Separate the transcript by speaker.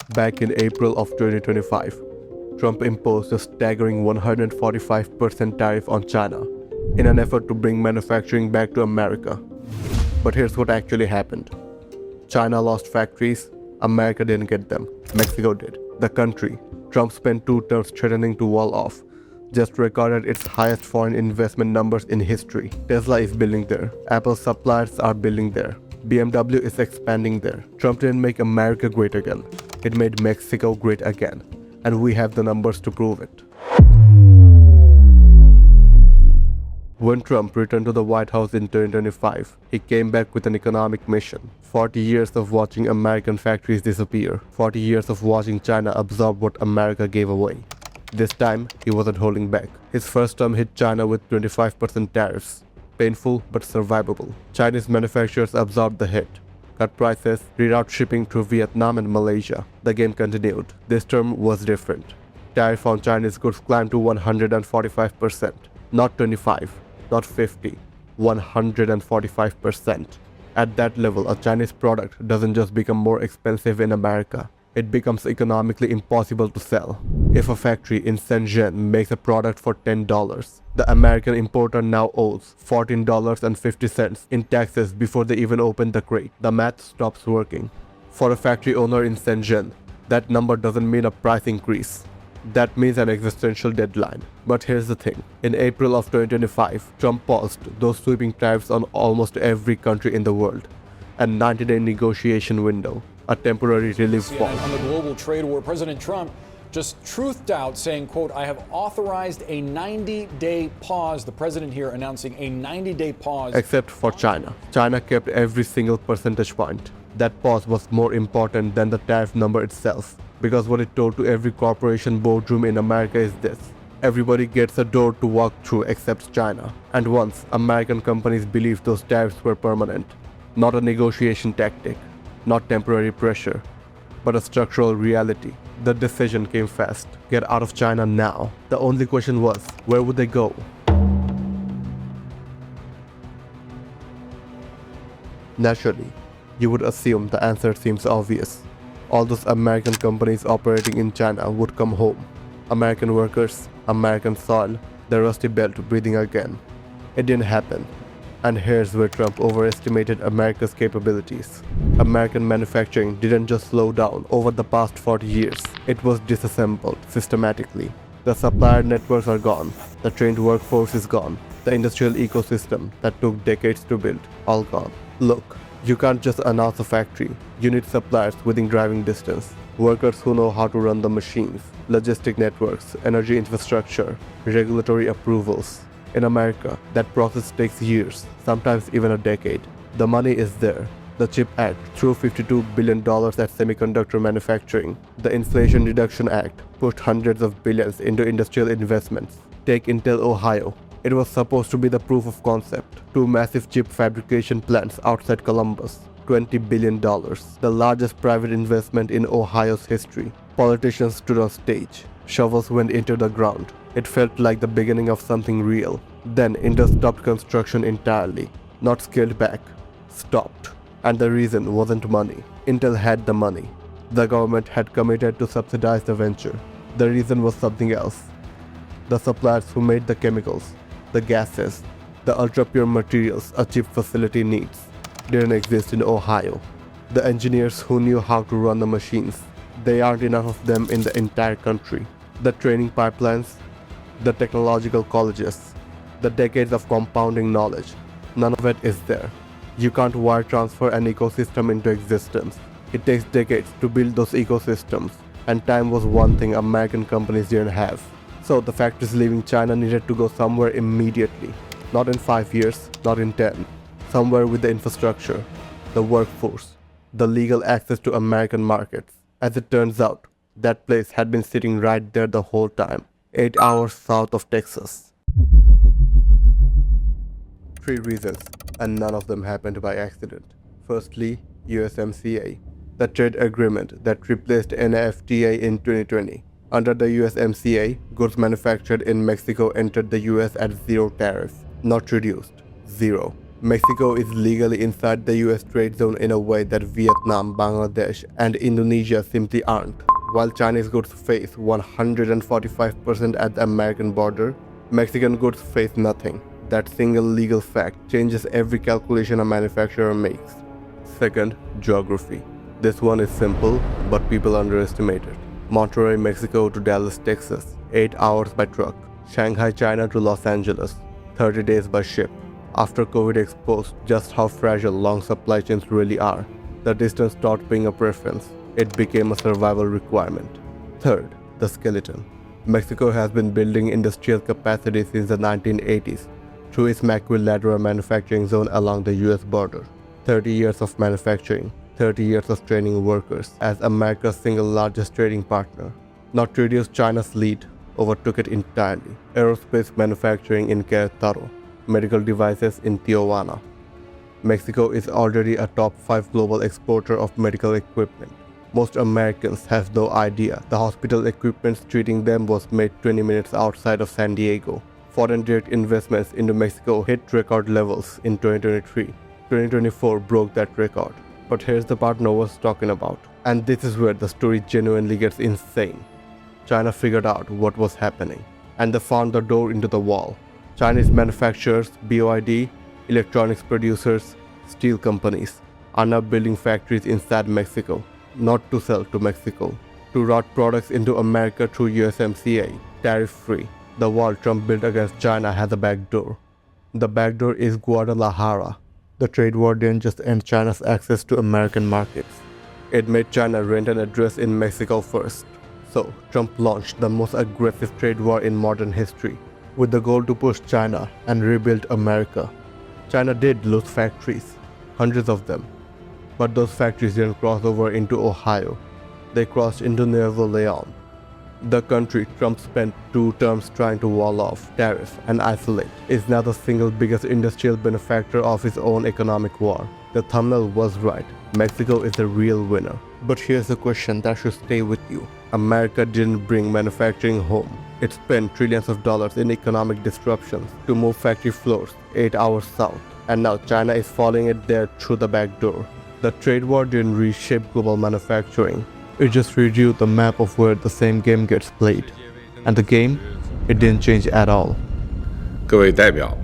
Speaker 1: Back in April of 2025, Trump imposed a staggering 145% tariff on China in an effort to bring manufacturing back to America. But here's what actually happened. China lost factories, America didn't get them, Mexico did. The country Trump spent 2 terms threatening to wall off just recorded its highest foreign investment numbers in history. Tesla is building there, Apple suppliers are building there, BMW is expanding there. Trump didn't make America great again, it made Mexico great again, and we have the numbers to prove it. When Trump returned to the White House in 2025, he came back with an economic mission. 40 years of watching American factories disappear. 40 years of watching China absorb what America gave away. This time, he wasn't holding back. His first term hit China with 25% tariffs. Painful but survivable. Chinese manufacturers absorbed the hit, cut prices, reroute shipping through Vietnam and Malaysia. The game continued. This term was different. Tariff on Chinese goods climbed to 145%. Not 25, not 50, 145%. At that level, a Chinese product doesn't just become more expensive in America. It becomes economically impossible to sell. If a factory in Shenzhen makes a product for $10, the American importer now owes $14.50 in taxes before they even open the crate. The math stops working. For a factory owner in Shenzhen, that number doesn't mean a price increase. That means an existential deadline. But here's the thing. In April of 2025, Trump paused those sweeping tariffs on almost every country in the world. A 90-day negotiation window. A temporary relief pause.
Speaker 2: On the global trade war, President Trump just truthed out saying, quote, I have authorized a 90-day pause. The president here announcing a 90-day pause.
Speaker 1: Except for China. China kept every single percentage point. That pause was more important than the tariff number itself. Because what it told to every corporation boardroom in America is this. Everybody gets a door to walk through except China. And once, American companies believed those tariffs were permanent. Not a negotiation tactic. Not temporary pressure, but a structural reality. The decision came fast. Get out of China now. The only question was, where would they go? Naturally, you would assume the answer seems obvious. All those American companies operating in China would come home. American workers, American soil, the rusty belt breathing again. It didn't happen. And here's where Trump overestimated America's capabilities. American manufacturing didn't just slow down over the past 40 years. It was disassembled systematically. The supplier networks are gone. The trained workforce is gone. The industrial ecosystem that took decades to build, all gone. Look, you can't just announce a factory. You need suppliers within driving distance. Workers who know how to run the machines, logistic networks, energy infrastructure, regulatory approvals. In America, that process takes years, sometimes even a decade. The money is there. The CHIP Act threw $52 billion at semiconductor manufacturing. The Inflation Reduction Act pushed hundreds of billions into industrial investments. Take Intel Ohio. It was supposed to be the proof of concept. 2 massive chip fabrication plants outside Columbus. $20 billion, the largest private investment in Ohio's history. Politicians stood on stage. Shovels went into the ground. It felt like the beginning of something real. Then Intel stopped construction entirely. Not scaled back. Stopped. And the reason wasn't money. Intel had the money. The government had committed to subsidize the venture. The reason was something else. The suppliers who made the chemicals, the gases, the ultra-pure materials a chip facility needs didn't exist in Ohio. The engineers who knew how to run the machines, they aren't enough of them in the entire country. The training pipelines, the technological colleges, the decades of compounding knowledge, none of it is there. You can't wire transfer an ecosystem into existence. It takes decades to build those ecosystems, and time was one thing American companies didn't have. So the factories leaving China needed to go somewhere immediately. Not in 5 years, not in 10. Somewhere with the infrastructure, the workforce, the legal access to American markets. As it turns out, that place had been sitting right there the whole time, 8 hours south of Texas. 3 reasons, and none of them happened by accident. Firstly, USMCA, the trade agreement that replaced NAFTA in 2020. Under the USMCA, goods manufactured in Mexico entered the US at 0 tariff, not reduced, 0. Mexico is legally inside the US trade zone in a way that Vietnam, Bangladesh, and Indonesia simply aren't. While Chinese goods face 145% at the American border, Mexican goods face nothing. That single legal fact changes every calculation a manufacturer makes. Second, geography. This one is simple, but people underestimate it. Monterrey, Mexico to Dallas, Texas, 8 hours by truck. Shanghai, China to Los Angeles, 30 days by ship. After COVID exposed just how fragile long supply chains really are, the distance stopped being a preference. It became a survival requirement. Third, the skeleton. Mexico has been building industrial capacity since the 1980s through its maquiladora manufacturing zone along the US border. 30 years of manufacturing, 30 years of training workers as America's single largest trading partner. Not to reduce China's lead, overtook it entirely. Aerospace manufacturing in Querétaro, medical devices in Tijuana. Mexico is already a top 5 global exporter of medical equipment. Most Americans have no idea the hospital equipment treating them was made 20 minutes outside of San Diego. Foreign direct investments into Mexico hit record levels in 2023. 2024 broke that record. But here's the part no one's talking about. And this is where the story genuinely gets insane. China figured out what was happening, and they found the door into the wall. Chinese manufacturers, BYD, electronics producers, steel companies are now building factories inside Mexico, not to sell to Mexico, to route products into America through USMCA, tariff-free. The wall Trump built against China has a backdoor. The backdoor is Guadalajara. The trade war didn't just end China's access to American markets. It made China rent an address in Mexico first. So, Trump launched the most aggressive trade war in modern history, with the goal to push China and rebuild America. China did lose factories, hundreds of them. But those factories didn't cross over into Ohio. They crossed into Nuevo Leon. The country Trump spent 2 terms trying to wall off, tariff, and isolate is now the single biggest industrial benefactor of its own economic war. The thumbnail was right. Mexico is the real winner. But here's a question that should stay with you. America didn't bring manufacturing home. It spent trillions of dollars in economic disruptions to move factory floors 8 hours south. And now China is following it there through the back door. The trade war didn't reshape global manufacturing. It just redrew the map of where the same game gets played. And the game, it didn't change at all.
Speaker 3: 各位代表，